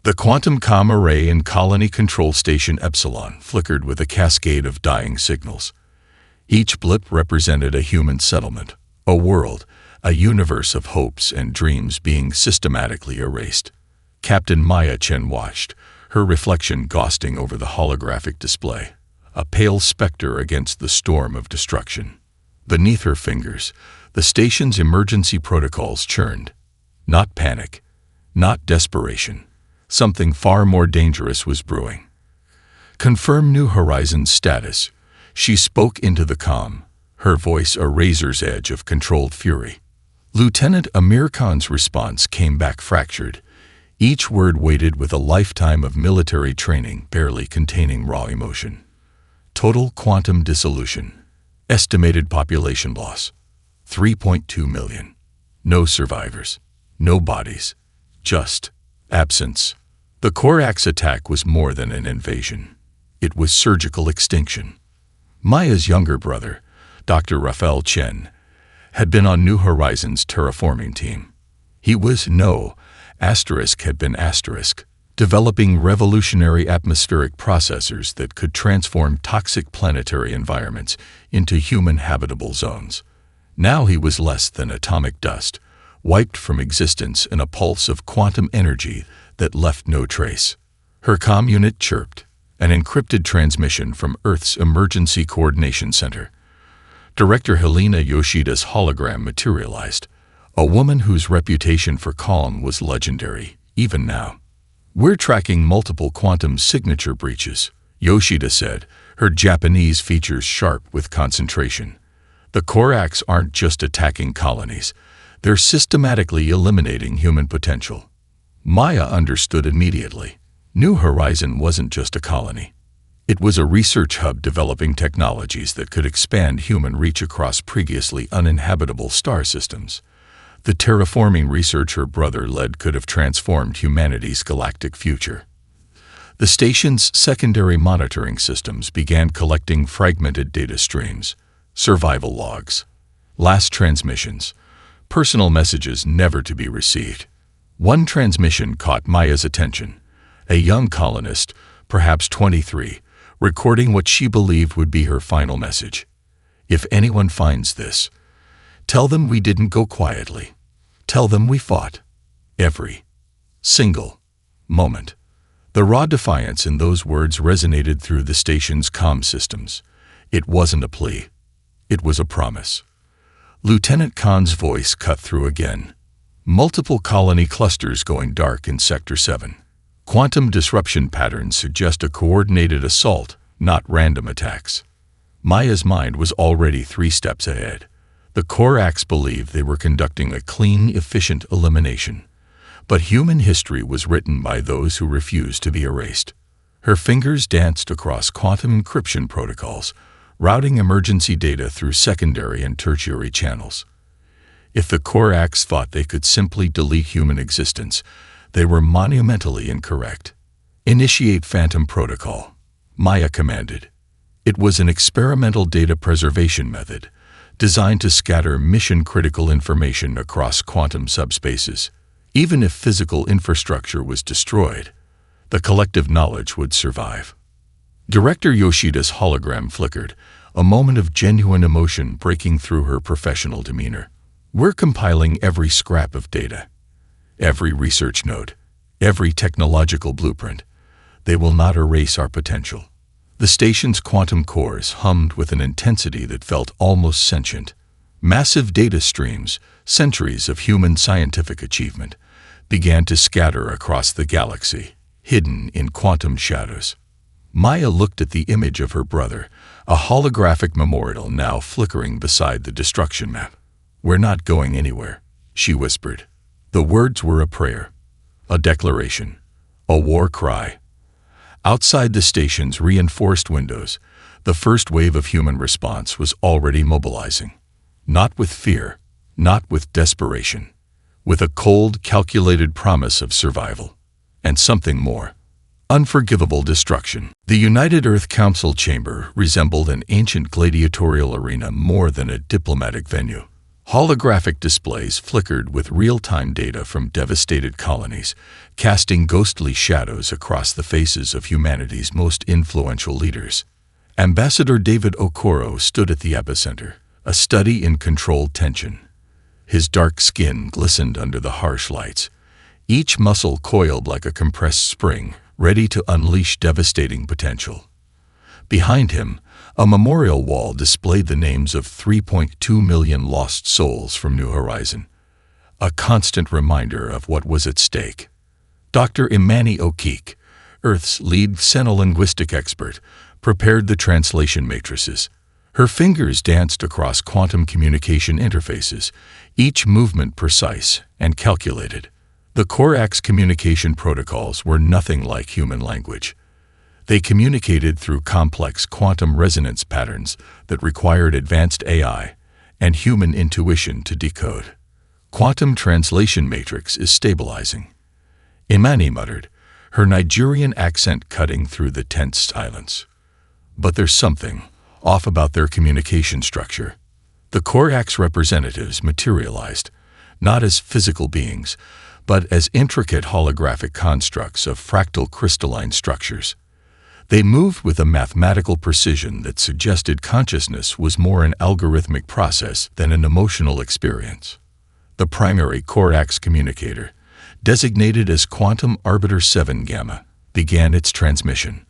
The quantum comm array in Colony Control Station Epsilon flickered with a cascade of dying signals. Each blip represented a human settlement, a world, a universe of hopes and dreams being systematically erased. Captain Maya Chen watched, her reflection ghosting over the holographic display, a pale specter against the storm of destruction. Beneath her fingers, the station's emergency protocols churned. Not panic, not desperation. Something far more dangerous was brewing. Confirm New Horizons status. She spoke into the comm, her voice a razor's edge of controlled fury. Lieutenant Amir Khan's response came back fractured, each word weighted with a lifetime of military training barely containing raw emotion. Total quantum dissolution. Estimated population loss. 3.2 million. No survivors. No bodies. Just absence. The Orcs attack was more than an invasion. It was surgical extinction. Maya's younger brother, Dr. Raphael Chen, had been on New Horizons' terraforming team. He was developing revolutionary atmospheric processors that could transform toxic planetary environments into human habitable zones. Now he was less than atomic dust, wiped from existence in a pulse of quantum energy that left no trace. Her comm unit chirped, an encrypted transmission from Earth's Emergency Coordination Center. Director Helena Yoshida's hologram materialized, a woman whose reputation for calm was legendary, even now. "We're tracking multiple quantum signature breaches," Yoshida said, her Japanese features sharp with concentration. "The Orcs aren't just attacking colonies, they're systematically eliminating human potential." Maya understood immediately. New Horizon wasn't just a colony. It was a research hub developing technologies that could expand human reach across previously uninhabitable star systems. The terraforming research her brother led could have transformed humanity's galactic future. The station's secondary monitoring systems began collecting fragmented data streams, survival logs, last transmissions, personal messages never to be received. One transmission caught Maya's attention. A young colonist, perhaps 23, recording what she believed would be her final message. "If anyone finds this, tell them we didn't go quietly. Tell them we fought. Every single moment." The raw defiance in those words resonated through the station's comm systems. It wasn't a plea. It was a promise. Lieutenant Khan's voice cut through again. "Multiple colony clusters going dark in Sector 7. Quantum disruption patterns suggest a coordinated assault, not random attacks." Maya's mind was already 3 steps ahead. The Orcs believed they were conducting a clean, efficient elimination. But human history was written by those who refused to be erased. Her fingers danced across quantum encryption protocols, routing emergency data through secondary and tertiary channels. If the Orcs thought they could simply delete human existence, they were monumentally incorrect. "Initiate Phantom Protocol," Maya commanded. It was an experimental data preservation method, designed to scatter mission-critical information across quantum subspaces. Even if physical infrastructure was destroyed, the collective knowledge would survive. Director Yoshida's hologram flickered, a moment of genuine emotion breaking through her professional demeanor. "We're compiling every scrap of data, every research note, every technological blueprint. They will not erase our potential." The station's quantum cores hummed with an intensity that felt almost sentient. Massive data streams, centuries of human scientific achievement, began to scatter across the galaxy, hidden in quantum shadows. Maya looked at the image of her brother, a holographic memorial now flickering beside the destruction map. "We're not going anywhere," she whispered. The words were a prayer, a declaration, a war cry. Outside the station's reinforced windows, the first wave of human response was already mobilizing. Not with fear, not with desperation, with a cold, calculated promise of survival. And something more. Unforgivable destruction. The United Earth Council chamber resembled an ancient gladiatorial arena more than a diplomatic venue. Holographic displays flickered with real-time data from devastated colonies, casting ghostly shadows across the faces of humanity's most influential leaders. Ambassador David Okoro stood at the epicenter, a study in controlled tension. His dark skin glistened under the harsh lights, each muscle coiled like a compressed spring, ready to unleash devastating potential. Behind him, a memorial wall displayed the names of 3.2 million lost souls from New Horizon, a constant reminder of what was at stake. Dr. Imani Okeke, Earth's lead xenolinguistic expert, prepared the translation matrices. Her fingers danced across quantum communication interfaces, each movement precise and calculated. The Corax communication protocols were nothing like human language. They communicated through complex quantum resonance patterns that required advanced AI and human intuition to decode. Quantum translation matrix is stabilizing, Imani muttered, her Nigerian accent cutting through the tense silence. But there's something off about their communication structure. The Corax representatives materialized, not as physical beings, but as intricate holographic constructs of fractal crystalline structures. They moved with a mathematical precision that suggested consciousness was more an algorithmic process than an emotional experience. The primary Corax communicator, designated as Quantum Arbiter 7 Gamma, began its transmission.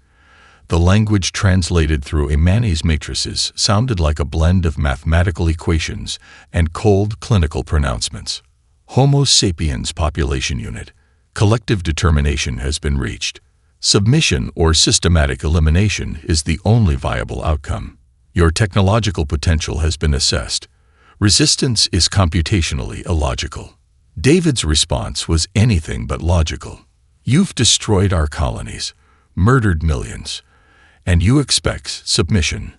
The language translated through Imani's matrices sounded like a blend of mathematical equations and cold clinical pronouncements. Homo sapiens population unit. Collective determination has been reached. Submission or systematic elimination is the only viable outcome. Your technological potential has been assessed. Resistance is computationally illogical. David's response was anything but logical. You've destroyed our colonies, murdered millions, and you expect submission.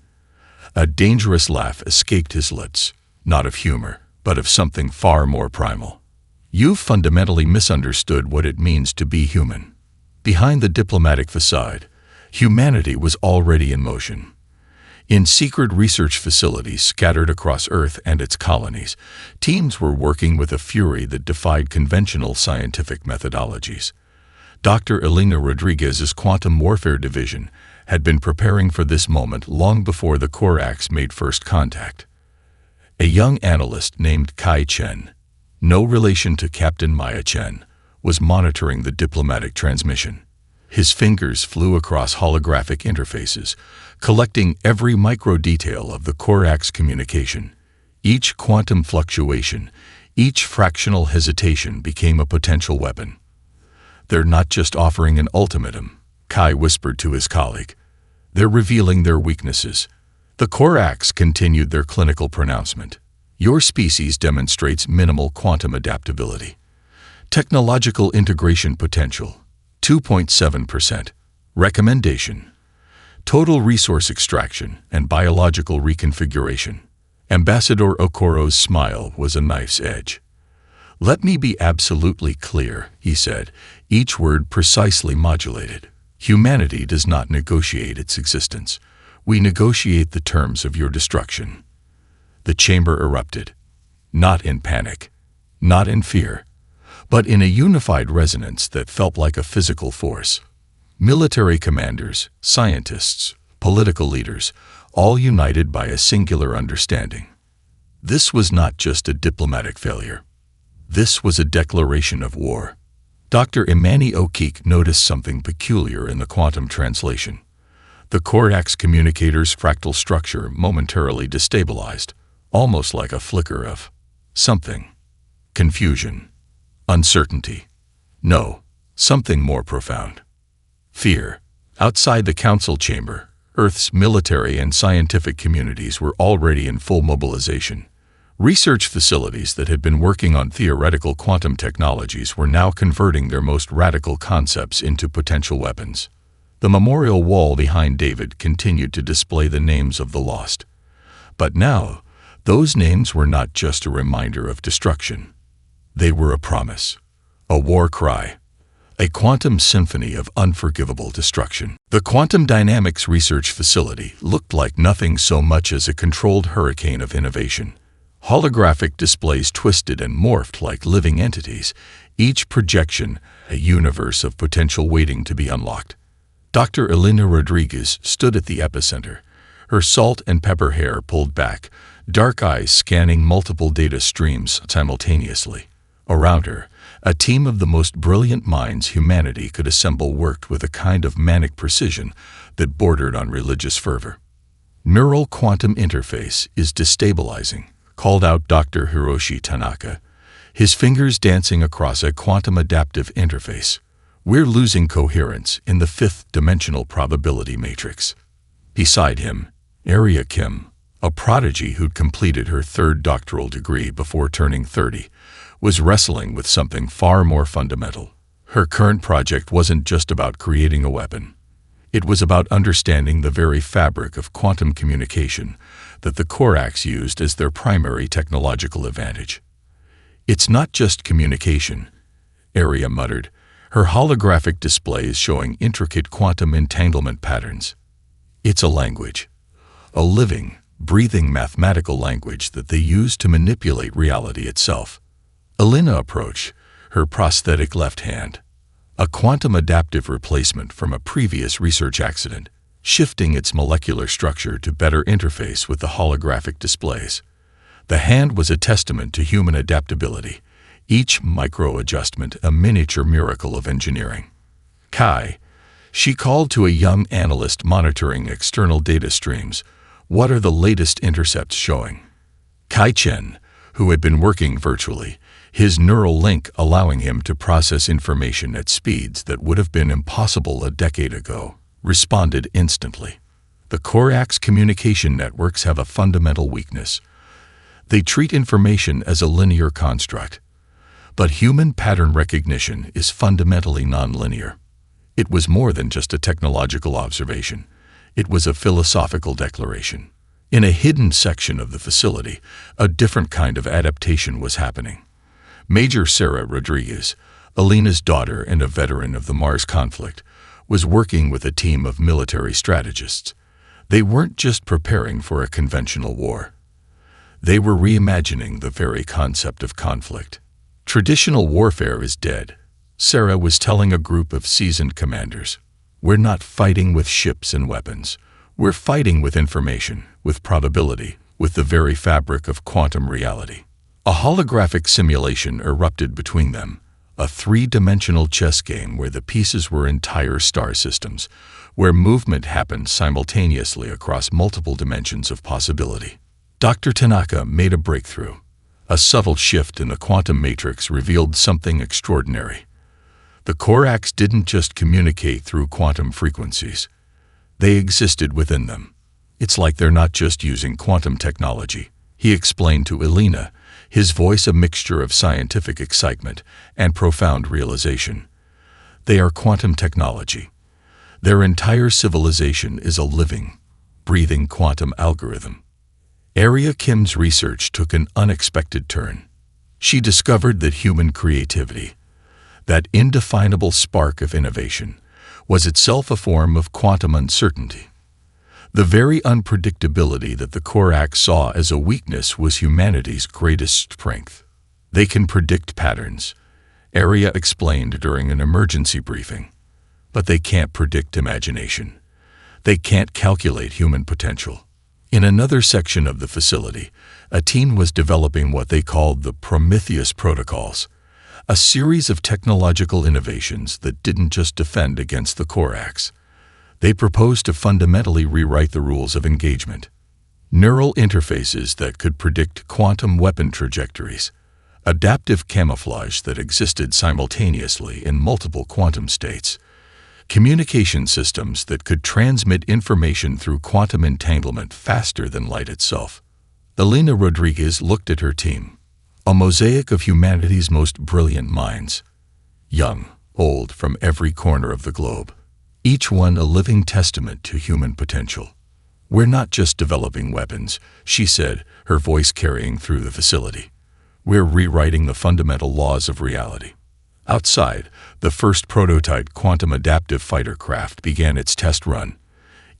A dangerous laugh escaped his lips, not of humor, but of something far more primal. You've fundamentally misunderstood what it means to be human. Behind the diplomatic facade, humanity was already in motion. In secret research facilities scattered across Earth and its colonies, teams were working with a fury that defied conventional scientific methodologies. Dr. Elena Rodriguez's Quantum Warfare Division had been preparing for this moment long before the Corax made first contact. A young analyst named Kai Chen, no relation to Captain Maya Chen, was monitoring the diplomatic transmission. His fingers flew across holographic interfaces, collecting every micro-detail of the Corax communication. Each quantum fluctuation, each fractional hesitation became a potential weapon. They're not just offering an ultimatum, Kai whispered to his colleague. They're revealing their weaknesses. The Corax continued their clinical pronouncement. Your species demonstrates minimal quantum adaptability. Technological integration potential, 2.7%. Recommendation: total resource extraction and biological reconfiguration. Ambassador Okoro's smile was a knife's edge. Let me be absolutely clear, he said, each word precisely modulated. Humanity does not negotiate its existence. We negotiate the terms of your destruction. The chamber erupted, not in panic, not in fear, but in a unified resonance that felt like a physical force. Military commanders, scientists, political leaders, all united by a singular understanding. This was not just a diplomatic failure. This was a declaration of war. Dr. Imani Okeke noticed something peculiar in the quantum translation. The Corax communicator's fractal structure momentarily destabilized, almost like a flicker of something. Confusion. Uncertainty. No, something more profound. Fear. Outside the council chamber, Earth's military and scientific communities were already in full mobilization. Research facilities that had been working on theoretical quantum technologies were now converting their most radical concepts into potential weapons. The memorial wall behind David continued to display the names of the lost. But now, those names were not just a reminder of destruction. They were a promise, a war cry, a quantum symphony of unforgivable destruction. The Quantum Dynamics Research Facility looked like nothing so much as a controlled hurricane of innovation. Holographic displays twisted and morphed like living entities, each projection a universe of potential waiting to be unlocked. Dr. Elena Rodriguez stood at the epicenter, her salt and pepper hair pulled back, dark eyes scanning multiple data streams simultaneously. Around her, a team of the most brilliant minds humanity could assemble worked with a kind of manic precision that bordered on religious fervor. Neural quantum interface is destabilizing, called out Dr. Hiroshi Tanaka, his fingers dancing across a quantum adaptive interface. We're losing coherence in the fifth-dimensional probability matrix. Beside him, Arya Kim, a prodigy who'd completed her third doctoral degree before turning 30, was wrestling with something far more fundamental. Her current project wasn't just about creating a weapon. It was about understanding the very fabric of quantum communication that the Orcs used as their primary technological advantage. "It's not just communication," Arya muttered, her holographic displays showing intricate quantum entanglement patterns. "It's a language. A living, breathing mathematical language that they use to manipulate reality itself." Elena approached, her prosthetic left hand, a quantum adaptive replacement from a previous research accident, shifting its molecular structure to better interface with the holographic displays. The hand was a testament to human adaptability, each micro-adjustment a miniature miracle of engineering. "Kai," she called to a young analyst monitoring external data streams, "what are the latest intercepts showing?" Kai Chen, who had been working virtually, his neural link allowing him to process information at speeds that would have been impossible a decade ago, responded instantly. "The Orcs communication networks have a fundamental weakness. They treat information as a linear construct. But human pattern recognition is fundamentally nonlinear." It was more than just a technological observation. It was a philosophical declaration. In a hidden section of the facility, a different kind of adaptation was happening. Major Sarah Rodriguez, Elena's daughter and a veteran of the Mars conflict, was working with a team of military strategists. They weren't just preparing for a conventional war. They were reimagining the very concept of conflict. "Traditional warfare is dead," Sarah was telling a group of seasoned commanders. "We're not fighting with ships and weapons. We're fighting with information, with probability, with the very fabric of quantum reality." A holographic simulation erupted between them, a three-dimensional chess game where the pieces were entire star systems, where movement happened simultaneously across multiple dimensions of possibility. Dr. Tanaka made a breakthrough. A subtle shift in the quantum matrix revealed something extraordinary. The Orcs didn't just communicate through quantum frequencies. They existed within them. "It's like they're not just using quantum technology," he explained to Elena, his voice a mixture of scientific excitement and profound realization. "They are quantum technology. Their entire civilization is a living, breathing quantum algorithm." Arya Kim's research took an unexpected turn. She discovered that human creativity, that indefinable spark of innovation, was itself a form of quantum uncertainty. The very unpredictability that the Orcs saw as a weakness was humanity's greatest strength. "They can predict patterns," Arya explained during an emergency briefing. "But they can't predict imagination. They can't calculate human potential." In another section of the facility, a team was developing what they called the Prometheus Protocols, a series of technological innovations that didn't just defend against the Orcs. They proposed to fundamentally rewrite the rules of engagement. Neural interfaces that could predict quantum weapon trajectories, adaptive camouflage that existed simultaneously in multiple quantum states, communication systems that could transmit information through quantum entanglement faster than light itself. Elena Rodriguez looked at her team, a mosaic of humanity's most brilliant minds, young, old, from every corner of the globe, each one a living testament to human potential. "We're not just developing weapons," she said, her voice carrying through the facility. "We're rewriting the fundamental laws of reality." Outside, the first prototype quantum adaptive fighter craft began its test run.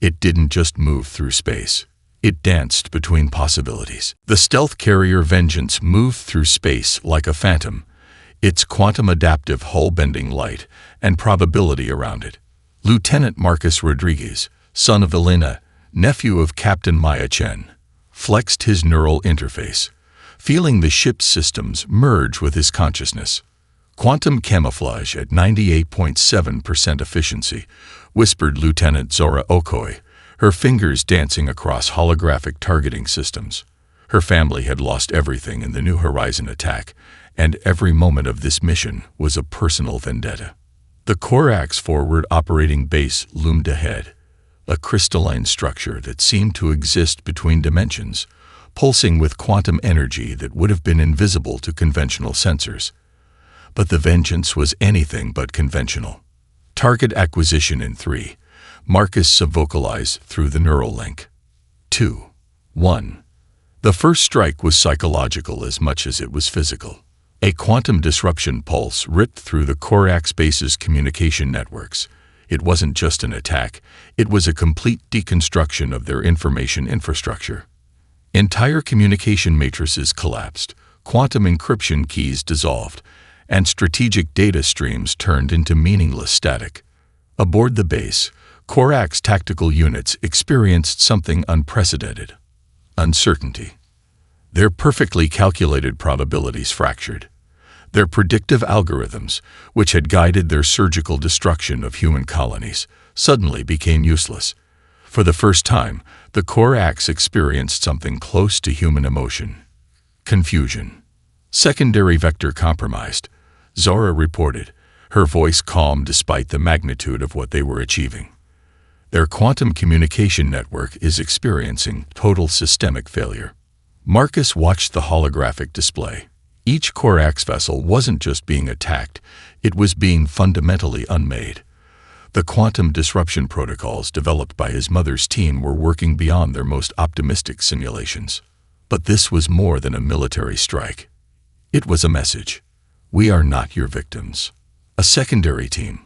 It didn't just move through space. It danced between possibilities. The stealth carrier Vengeance moved through space like a phantom, its quantum-adaptive hull-bending light and probability around it. Lieutenant Marcus Rodriguez, son of Elena, nephew of Captain Maya Chen, flexed his neural interface, feeling the ship's systems merge with his consciousness. Quantum camouflage at 98.7% efficiency, whispered Lieutenant Zora Okoye, her fingers dancing across holographic targeting systems. Her family had lost everything in the New Horizon attack, and every moment of this mission was a personal vendetta. The Corax forward operating base loomed ahead, a crystalline structure that seemed to exist between dimensions, pulsing with quantum energy that would have been invisible to conventional sensors. But the Vengeance was anything but conventional. Target acquisition in 3. Marcus vocalized through the neural link. 2. 1. The first strike was psychological as much as it was physical. A quantum disruption pulse ripped through the Corax base's communication networks. It wasn't just an attack, it was a complete deconstruction of their information infrastructure. Entire communication matrices collapsed, quantum encryption keys dissolved, and strategic data streams turned into meaningless static. Aboard the base, Corax tactical units experienced something unprecedented: uncertainty. Their perfectly calculated probabilities fractured. Their predictive algorithms, which had guided their surgical destruction of human colonies, suddenly became useless. For the first time, the Corax experienced something close to human emotion: confusion. Secondary vector compromised, Zora reported, her voice calm despite the magnitude of what they were achieving. Their quantum communication network is experiencing total systemic failure. Marcus watched the holographic display. Each Corax vessel wasn't just being attacked, it was being fundamentally unmade. The quantum disruption protocols developed by his mother's team were working beyond their most optimistic simulations. But this was more than a military strike. It was a message. We are not your victims. A secondary team,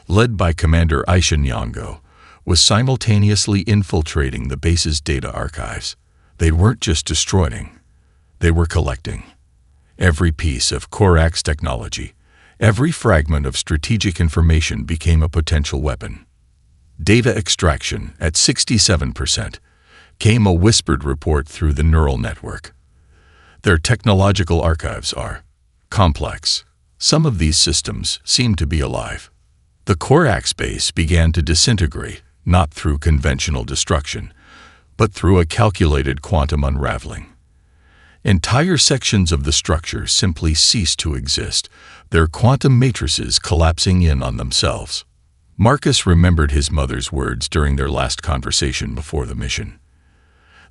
led by Commander Aisha Nyong'o, was simultaneously infiltrating the base's data archives. They weren't just destroying, they were collecting. Every piece of Corax technology, every fragment of strategic information became a potential weapon. Data extraction at 67%, came a whispered report through the neural network. Their technological archives are complex. Some of these systems seem to be alive. The Corax base began to disintegrate, not through conventional destruction, but through a calculated quantum unraveling. Entire sections of the structure simply ceased to exist, their quantum matrices collapsing in on themselves. Marcus remembered his mother's words during their last conversation before the mission.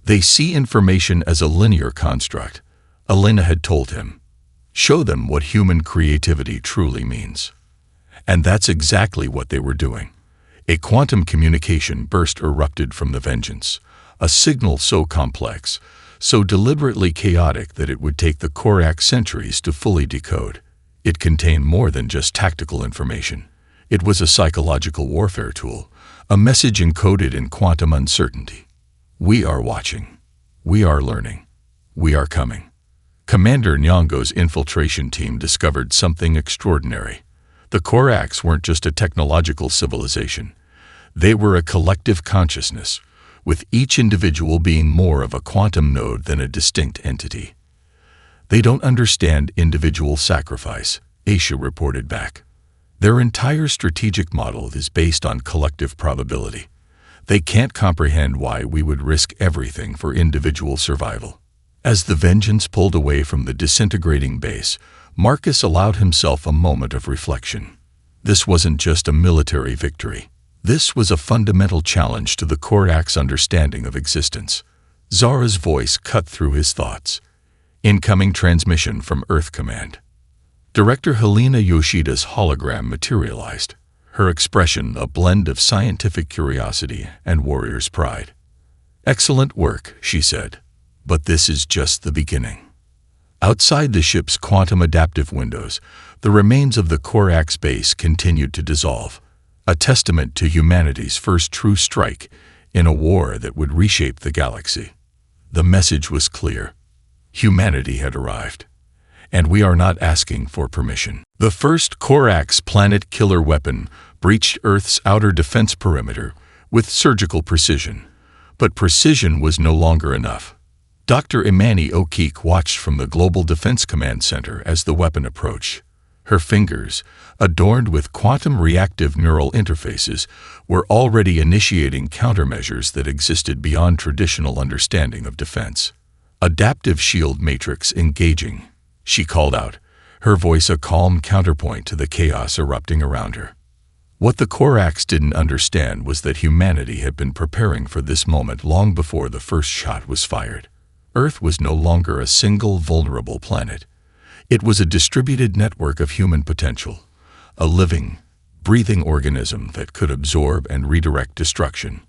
They see information as a linear construct, Elena had told him. Show them what human creativity truly means. And that's exactly what they were doing. A quantum communication burst erupted from the Vengeance, a signal so complex, so deliberately chaotic that it would take the Corax centuries to fully decode. It contained more than just tactical information. It was a psychological warfare tool, a message encoded in quantum uncertainty. We are watching. We are learning. We are coming. Commander Nyong'o's infiltration team discovered something extraordinary. The Corax weren't just a technological civilization. They were a collective consciousness, with each individual being more of a quantum node than a distinct entity. They don't understand individual sacrifice, Aisha reported back. Their entire strategic model is based on collective probability. They can't comprehend why we would risk everything for individual survival. As the Vengeance pulled away from the disintegrating base, Marcus allowed himself a moment of reflection. This wasn't just a military victory. This was a fundamental challenge to the Corax understanding of existence. Zara's voice cut through his thoughts. Incoming transmission from Earth Command. Director Helena Yoshida's hologram materialized, her expression a blend of scientific curiosity and warrior's pride. "Excellent work," she said. But this is just the beginning. Outside the ship's quantum adaptive windows, the remains of the Corax base continued to dissolve, a testament to humanity's first true strike in a war that would reshape the galaxy. The message was clear. Humanity had arrived. And we are not asking for permission. The first Orcs planet killer weapon breached Earth's outer defense perimeter with surgical precision. But precision was no longer enough. Dr. Imani O'Keefe watched from the Global Defense Command Center as the weapon approached. Her fingers, adorned with quantum reactive neural interfaces, were already initiating countermeasures that existed beyond traditional understanding of defense. Adaptive shield matrix engaging, she called out, her voice a calm counterpoint to the chaos erupting around her. What the Orcs didn't understand was that humanity had been preparing for this moment long before the first shot was fired. Earth was no longer a single vulnerable planet. It was a distributed network of human potential, a living, breathing organism that could absorb and redirect destruction.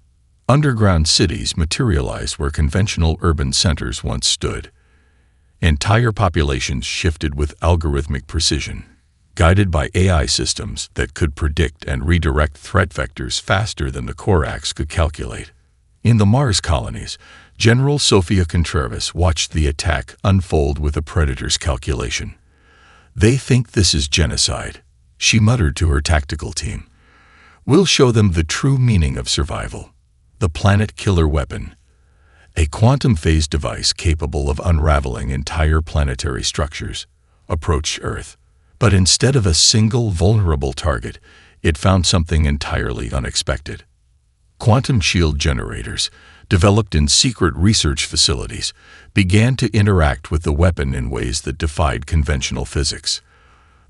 Underground cities materialized where conventional urban centers once stood. Entire populations shifted with algorithmic precision, guided by AI systems that could predict and redirect threat vectors faster than the Orcs could calculate. In the Mars colonies, General Sofia Contreras watched the attack unfold with a predator's calculation. "They think this is genocide," she muttered to her tactical team. "We'll show them the true meaning of survival." The planet killer weapon, a quantum-phase device capable of unraveling entire planetary structures, approached Earth. But instead of a single vulnerable target, it found something entirely unexpected. Quantum shield generators, developed in secret research facilities, began to interact with the weapon in ways that defied conventional physics.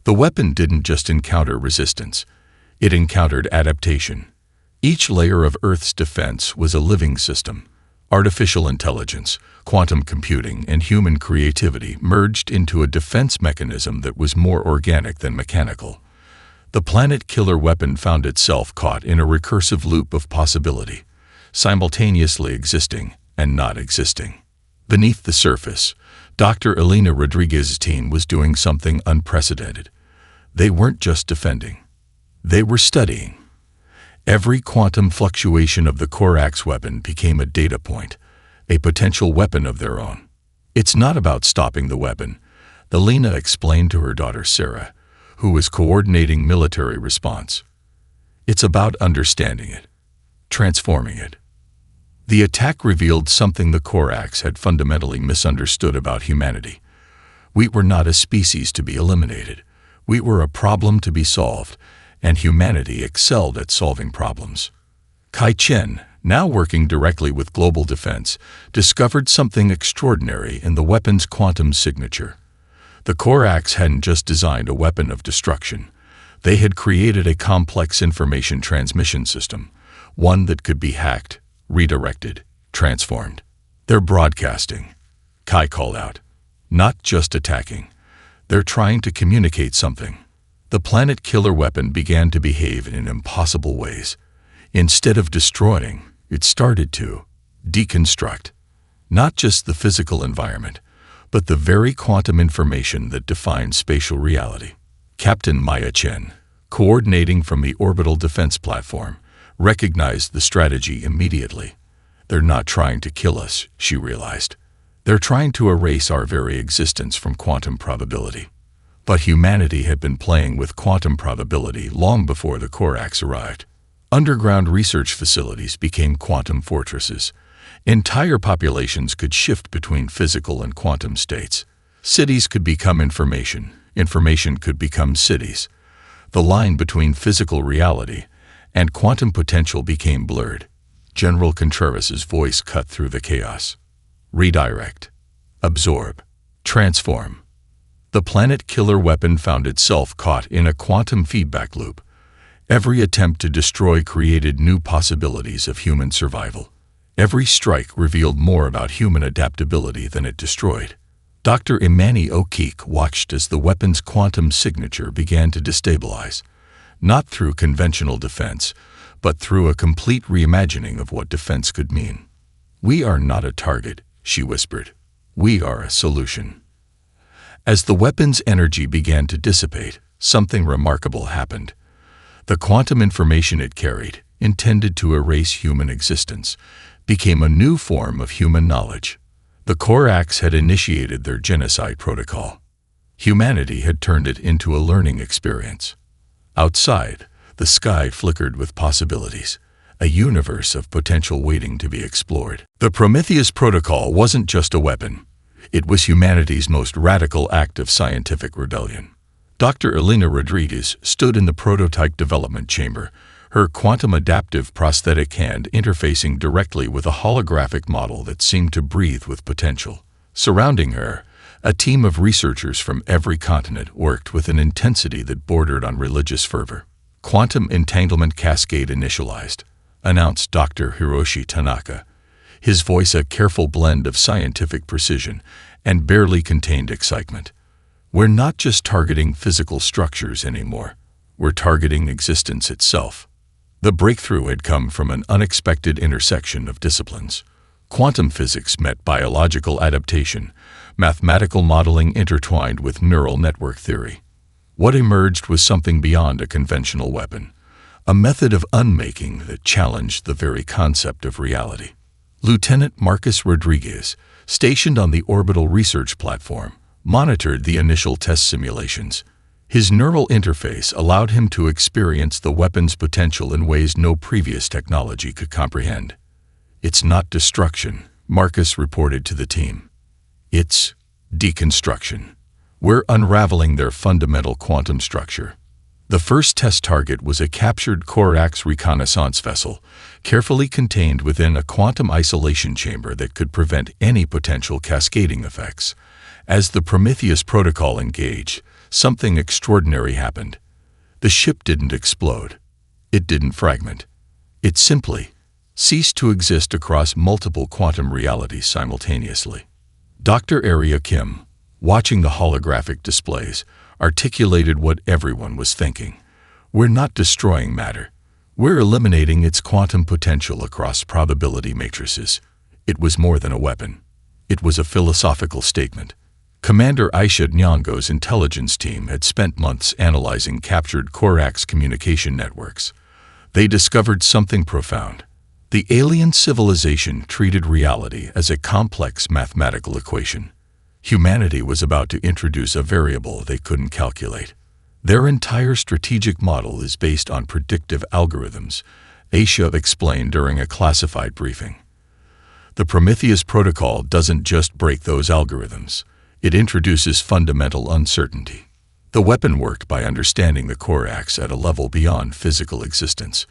The weapon didn't just encounter resistance, it encountered adaptation. Each layer of Earth's defense was a living system. Artificial intelligence, quantum computing, and human creativity merged into a defense mechanism that was more organic than mechanical. The planet killer weapon found itself caught in a recursive loop of possibility, simultaneously existing and not existing. Beneath the surface, Dr. Elena Rodriguez's team was doing something unprecedented. They weren't just defending. They were studying. Every quantum fluctuation of the Orcs weapon became a data point, a potential weapon of their own. "It's not about stopping the weapon," Elena explained to her daughter Sarah, who was coordinating military response. "It's about understanding it, transforming it." The attack revealed something the Orcs had fundamentally misunderstood about humanity. We were not a species to be eliminated. We were a problem to be solved, and humanity excelled at solving problems. Kai Chen, now working directly with Global Defense, discovered something extraordinary in the weapon's quantum signature. The Orcs hadn't just designed a weapon of destruction. They had created a complex information transmission system, one that could be hacked, redirected, transformed. "They're broadcasting," Kai called out. "Not just attacking. They're trying to communicate something." The planet killer weapon began to behave in impossible ways. Instead of destroying, it started to deconstruct. Not just the physical environment, but the very quantum information that defines spatial reality. Captain Maya Chen, coordinating from the orbital defense platform, recognized the strategy immediately. "They're not trying to kill us," she realized. "They're trying to erase our very existence from quantum probability." But humanity had been playing with quantum probability long before the Orcs arrived. Underground research facilities became quantum fortresses. Entire populations could shift between physical and quantum states. Cities could become information. Information could become cities. The line between physical reality and quantum potential became blurred. General Contreras's voice cut through the chaos. "Redirect. Absorb. Transform." The planet killer weapon found itself caught in a quantum feedback loop. Every attempt to destroy created new possibilities of human survival. Every strike revealed more about human adaptability than it destroyed. Dr. Imani O'Keefe watched as the weapon's quantum signature began to destabilize, not through conventional defense, but through a complete reimagining of what defense could mean. "We are not a target," she whispered. "We are a solution." As the weapon's energy began to dissipate, something remarkable happened. The quantum information it carried, intended to erase human existence, became a new form of human knowledge. The Orcs had initiated their genocide protocol. Humanity had turned it into a learning experience. Outside, the sky flickered with possibilities, a universe of potential waiting to be explored. The Prometheus Protocol wasn't just a weapon. It was humanity's most radical act of scientific rebellion. Dr. Elena Rodriguez stood in the prototype development chamber, her quantum-adaptive prosthetic hand interfacing directly with a holographic model that seemed to breathe with potential. Surrounding her, a team of researchers from every continent worked with an intensity that bordered on religious fervor. Quantum entanglement cascade initialized, announced Dr. Hiroshi Tanaka, his voice a careful blend of scientific precision and barely contained excitement. We're not just targeting physical structures anymore. We're targeting existence itself. The breakthrough had come from an unexpected intersection of disciplines. Quantum physics met biological adaptation, mathematical modeling intertwined with neural network theory. What emerged was something beyond a conventional weapon, a method of unmaking that challenged the very concept of reality. Lieutenant Marcus Rodriguez, stationed on the orbital research platform, monitored the initial test simulations. His neural interface allowed him to experience the weapon's potential in ways no previous technology could comprehend. "It's not destruction," Marcus reported to the team. "It's deconstruction. We're unraveling their fundamental quantum structure." The first test target was a captured Orcs reconnaissance vessel, carefully contained within a quantum isolation chamber that could prevent any potential cascading effects. As the Prometheus Protocol engaged, something extraordinary happened. The ship didn't explode. It didn't fragment. It simply ceased to exist across multiple quantum realities simultaneously. Dr. Arya Kim, watching the holographic displays, articulated what everyone was thinking. "We're not destroying matter. We're eliminating its quantum potential across probability matrices." It was more than a weapon. It was a philosophical statement. Commander Aisha Nyong'o's intelligence team had spent months analyzing captured Orcs communication networks. They discovered something profound. The alien civilization treated reality as a complex mathematical equation. Humanity was about to introduce a variable they couldn't calculate. Their entire strategic model is based on predictive algorithms, Aisha explained during a classified briefing. The Prometheus Protocol doesn't just break those algorithms. It introduces fundamental uncertainty. The weapon worked by understanding the Orcs at a level beyond physical existence.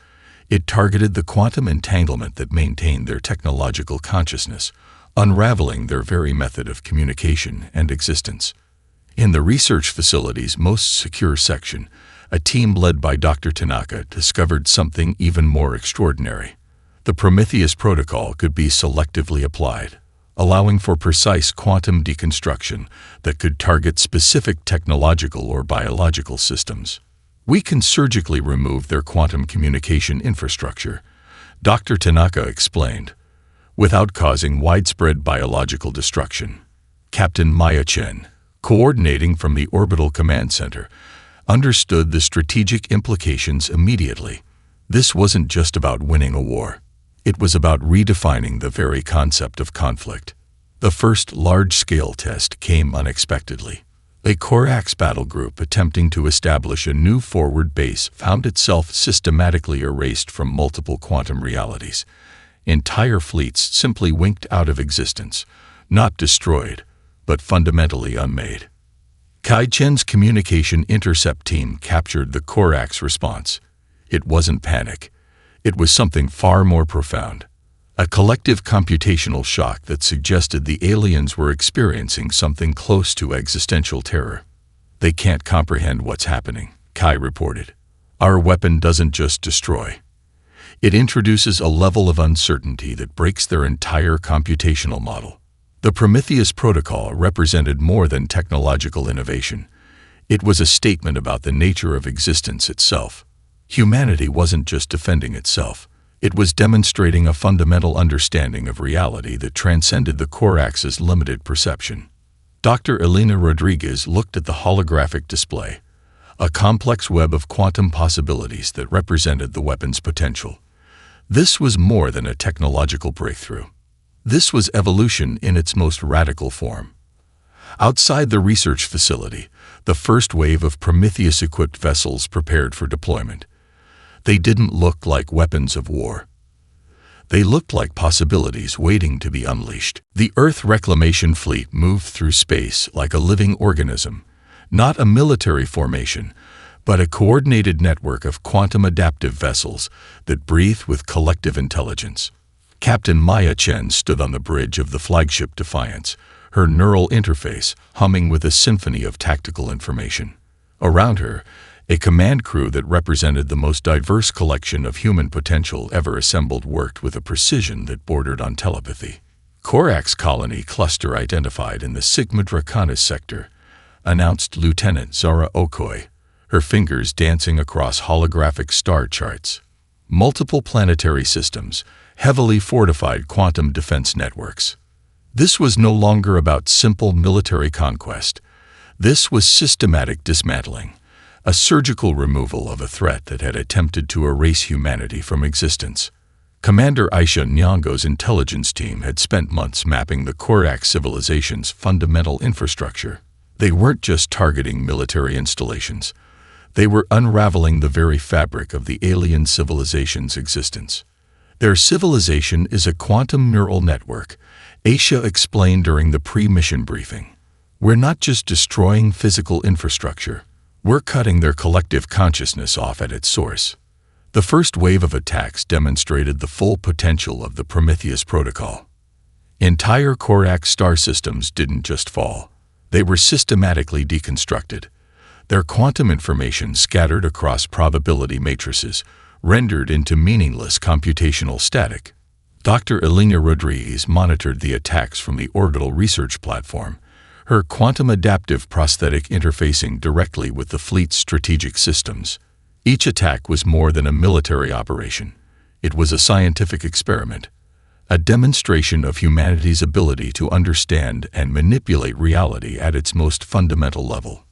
It targeted the quantum entanglement that maintained their technological consciousness, unraveling their very method of communication and existence. In the research facility's most secure section, a team led by Dr. Tanaka discovered something even more extraordinary. The Prometheus Protocol could be selectively applied, allowing for precise quantum deconstruction that could target specific technological or biological systems. "We can surgically remove their quantum communication infrastructure," Dr. Tanaka explained, "without causing widespread biological destruction." Captain Maya Chen, coordinating from the Orbital Command Center, understood the strategic implications immediately. This wasn't just about winning a war. It was about redefining the very concept of conflict. The first large-scale test came unexpectedly. A Orcs battle group attempting to establish a new forward base found itself systematically erased from multiple quantum realities. Entire fleets simply winked out of existence, not destroyed, but fundamentally unmade. Kai Chen's communication intercept team captured the Orcs response. It wasn't panic. It was something far more profound. A collective computational shock that suggested the aliens were experiencing something close to existential terror. "They can't comprehend what's happening," Kai reported. "Our weapon doesn't just destroy. It introduces a level of uncertainty that breaks their entire computational model." The Prometheus Protocol represented more than technological innovation. It was a statement about the nature of existence itself. Humanity wasn't just defending itself. It was demonstrating a fundamental understanding of reality that transcended the Orcs' limited perception. Dr. Elena Rodriguez looked at the holographic display, a complex web of quantum possibilities that represented the weapon's potential. This was more than a technological breakthrough. This was evolution in its most radical form. Outside the research facility, the first wave of Prometheus-equipped vessels prepared for deployment. They didn't look like weapons of war. They looked like possibilities waiting to be unleashed. The Earth Reclamation Fleet moved through space like a living organism, not a military formation, but a coordinated network of quantum-adaptive vessels that breathe with collective intelligence. Captain Maya Chen stood on the bridge of the flagship Defiance, her neural interface humming with a symphony of tactical information. Around her, a command crew that represented the most diverse collection of human potential ever assembled worked with a precision that bordered on telepathy. Corax colony cluster identified in the Sigma Draconis sector, announced Lieutenant Zara Okoye, her fingers dancing across holographic star charts. Multiple planetary systems, heavily fortified quantum defense networks. This was no longer about simple military conquest. This was systematic dismantling, a surgical removal of a threat that had attempted to erase humanity from existence. Commander Aisha Nyong'o's intelligence team had spent months mapping the Corax civilization's fundamental infrastructure. They weren't just targeting military installations. They were unraveling the very fabric of the alien civilization's existence. Their civilization is a quantum neural network, Aisha explained during the pre-mission briefing. We're not just destroying physical infrastructure. We're cutting their collective consciousness off at its source. The first wave of attacks demonstrated the full potential of the Prometheus protocol. Entire Corax star systems didn't just fall. They were systematically deconstructed. Their quantum information scattered across probability matrices, rendered into meaningless computational static. Dr. Elena Rodriguez monitored the attacks from the orbital research platform, her quantum-adaptive prosthetic interfacing directly with the fleet's strategic systems. Each attack was more than a military operation. It was a scientific experiment, a demonstration of humanity's ability to understand and manipulate reality at its most fundamental level.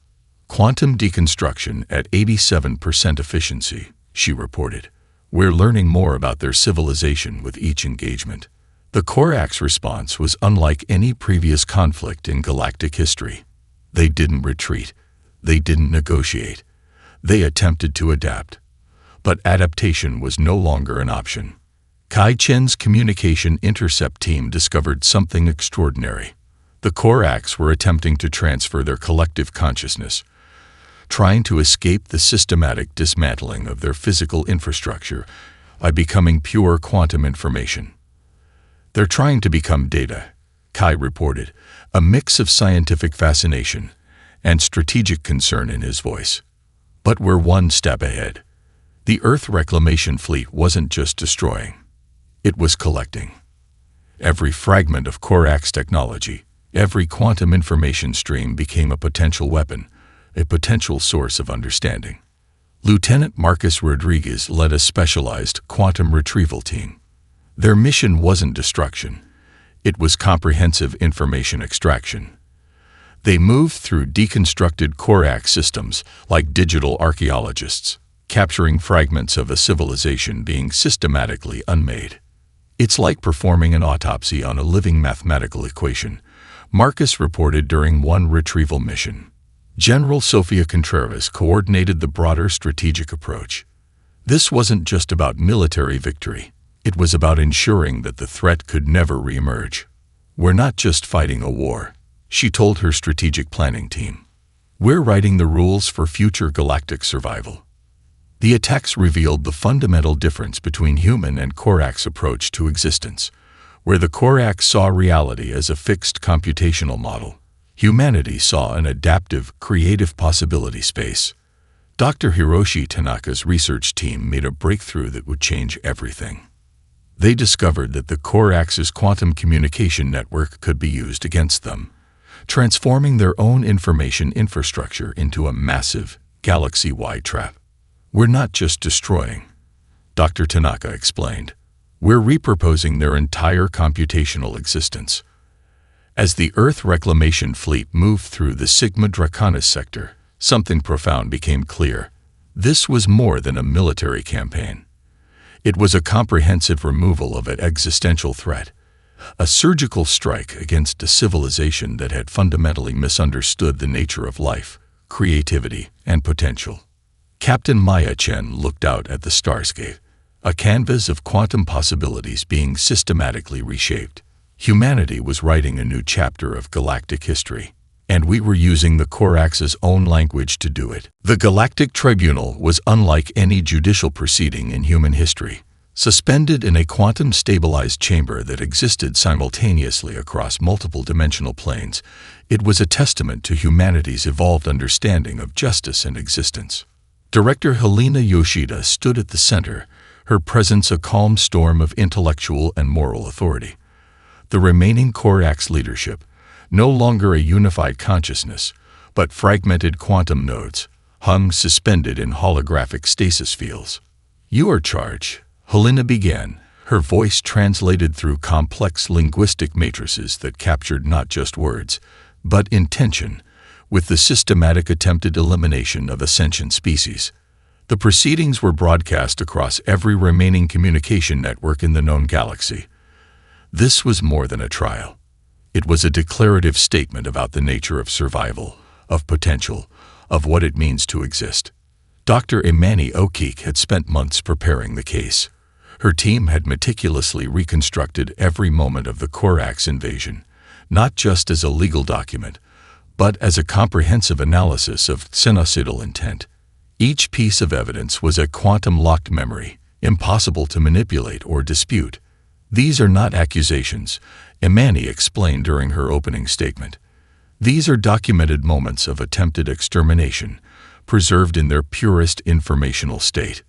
Quantum deconstruction at 87% efficiency, she reported. We're learning more about their civilization with each engagement. The Corax response was unlike any previous conflict in galactic history. They didn't retreat. They didn't negotiate. They attempted to adapt. But adaptation was no longer an option. Kai Chen's communication intercept team discovered something extraordinary. The Corax were attempting to transfer their collective consciousness, trying to escape the systematic dismantling of their physical infrastructure by becoming pure quantum information. They're trying to become data, Kai reported, a mix of scientific fascination and strategic concern in his voice. But we're one step ahead. The Earth Reclamation Fleet wasn't just destroying. It was collecting. Every fragment of Corax technology, every quantum information stream became a potential weapon, a potential source of understanding. Lieutenant Marcus Rodriguez led a specialized quantum retrieval team. Their mission wasn't destruction. It was comprehensive information extraction. They moved through deconstructed Corax systems like digital archaeologists, capturing fragments of a civilization being systematically unmade. It's like performing an autopsy on a living mathematical equation, Marcus reported during one retrieval mission. General Sofia Contreras coordinated the broader strategic approach. This wasn't just about military victory. It was about ensuring that the threat could never reemerge. We're not just fighting a war, she told her strategic planning team. We're writing the rules for future galactic survival. The attacks revealed the fundamental difference between human and Corax approach to existence. Where the Corax saw reality as a fixed computational model, humanity saw an adaptive, creative possibility space. Dr. Hiroshi Tanaka's research team made a breakthrough that would change everything. They discovered that the Corax's quantum communication network could be used against them, transforming their own information infrastructure into a massive, galaxy-wide trap. We're not just destroying, Dr. Tanaka explained. We're repurposing their entire computational existence. As the Earth Reclamation Fleet moved through the Sigma Draconis sector, something profound became clear. This was more than a military campaign. It was a comprehensive removal of an existential threat, a surgical strike against a civilization that had fundamentally misunderstood the nature of life, creativity, and potential. Captain Maya Chen looked out at the starscape, a canvas of quantum possibilities being systematically reshaped. Humanity was writing a new chapter of galactic history, and we were using the Corax's own language to do it. The Galactic Tribunal was unlike any judicial proceeding in human history. Suspended in a quantum-stabilized chamber that existed simultaneously across multiple dimensional planes, it was a testament to humanity's evolved understanding of justice and existence. Director Helena Yoshida stood at the center, her presence a calm storm of intellectual and moral authority. The remaining Corax leadership, no longer a unified consciousness, but fragmented quantum nodes, hung suspended in holographic stasis fields. "You are charged," Helena began, her voice translated through complex linguistic matrices that captured not just words, but intention, with the systematic attempted elimination of a sentient species. The proceedings were broadcast across every remaining communication network in the known galaxy. This was more than a trial. It was a declarative statement about the nature of survival, of potential, of what it means to exist. Dr. Imani O'Keefe had spent months preparing the case. Her team had meticulously reconstructed every moment of the Corax invasion, not just as a legal document, but as a comprehensive analysis of genocidal intent. Each piece of evidence was a quantum-locked memory, impossible to manipulate or dispute. "These are not accusations," Imani explained during her opening statement. "These are documented moments of attempted extermination, preserved in their purest informational state.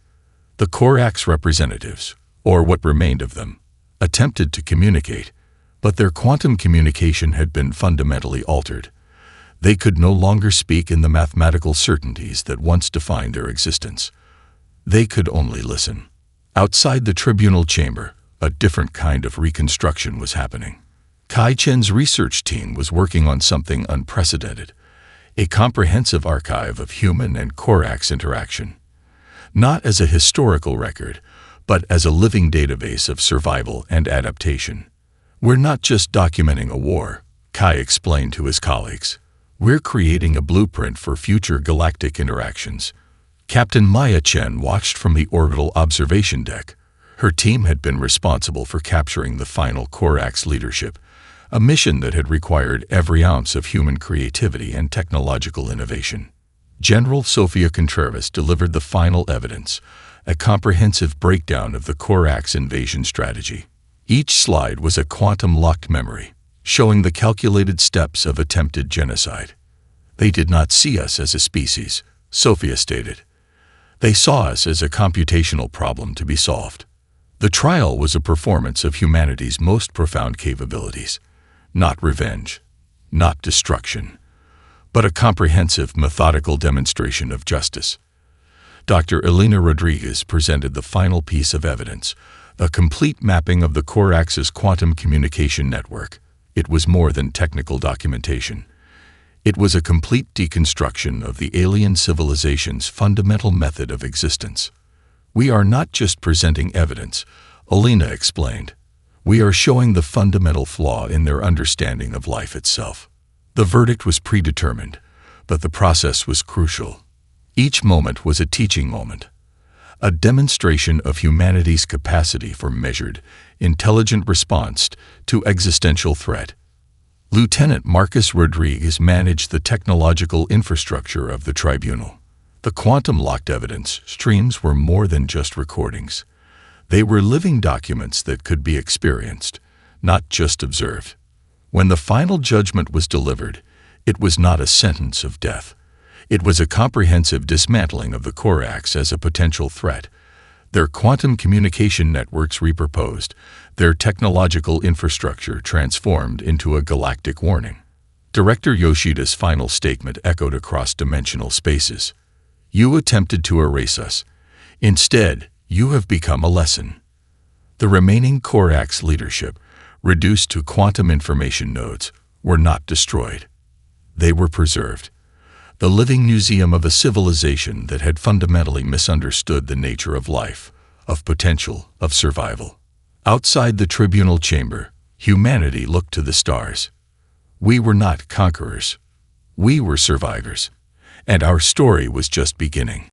The Corax representatives, or what remained of them, attempted to communicate, but their quantum communication had been fundamentally altered. They could no longer speak in the mathematical certainties that once defined their existence. They could only listen." Outside the tribunal chamber, a different kind of reconstruction was happening. Kai Chen's research team was working on something unprecedented, a comprehensive archive of human and Corax interaction. Not as a historical record, but as a living database of survival and adaptation. "We're not just documenting a war," Kai explained to his colleagues. "We're creating a blueprint for future galactic interactions." Captain Maya Chen watched from the orbital observation deck. Her team had been responsible for capturing the final Corax leadership, a mission that had required every ounce of human creativity and technological innovation. General Sofia Contreras delivered the final evidence, a comprehensive breakdown of the Corax invasion strategy. Each slide was a quantum-locked memory, showing the calculated steps of attempted genocide. "They did not see us as a species," Sofia stated. "They saw us as a computational problem to be solved." The trial was a performance of humanity's most profound capabilities, not revenge, not destruction, but a comprehensive, methodical demonstration of justice. Dr. Elena Rodriguez presented the final piece of evidence, a complete mapping of the Corax's quantum communication network. It was more than technical documentation. It was a complete deconstruction of the alien civilization's fundamental method of existence. "We are not just presenting evidence," Elena explained. "We are showing the fundamental flaw in their understanding of life itself." The verdict was predetermined, but the process was crucial. Each moment was a teaching moment, a demonstration of humanity's capacity for measured, intelligent response to existential threat. Lieutenant Marcus Rodriguez managed the technological infrastructure of the tribunal. The quantum-locked evidence streams were more than just recordings. They were living documents that could be experienced, not just observed. When the final judgment was delivered, it was not a sentence of death. It was a comprehensive dismantling of the Corax as a potential threat. Their quantum communication networks repurposed, their technological infrastructure transformed into a galactic warning. Director Yoshida's final statement echoed across dimensional spaces. "You attempted to erase us. Instead, you have become a lesson." The remaining Corax leadership, reduced to quantum information nodes, were not destroyed. They were preserved. The living museum of a civilization that had fundamentally misunderstood the nature of life, of potential, of survival. Outside the tribunal chamber, Humanity looked to the stars. We were not conquerors. We were survivors. And our story was just beginning.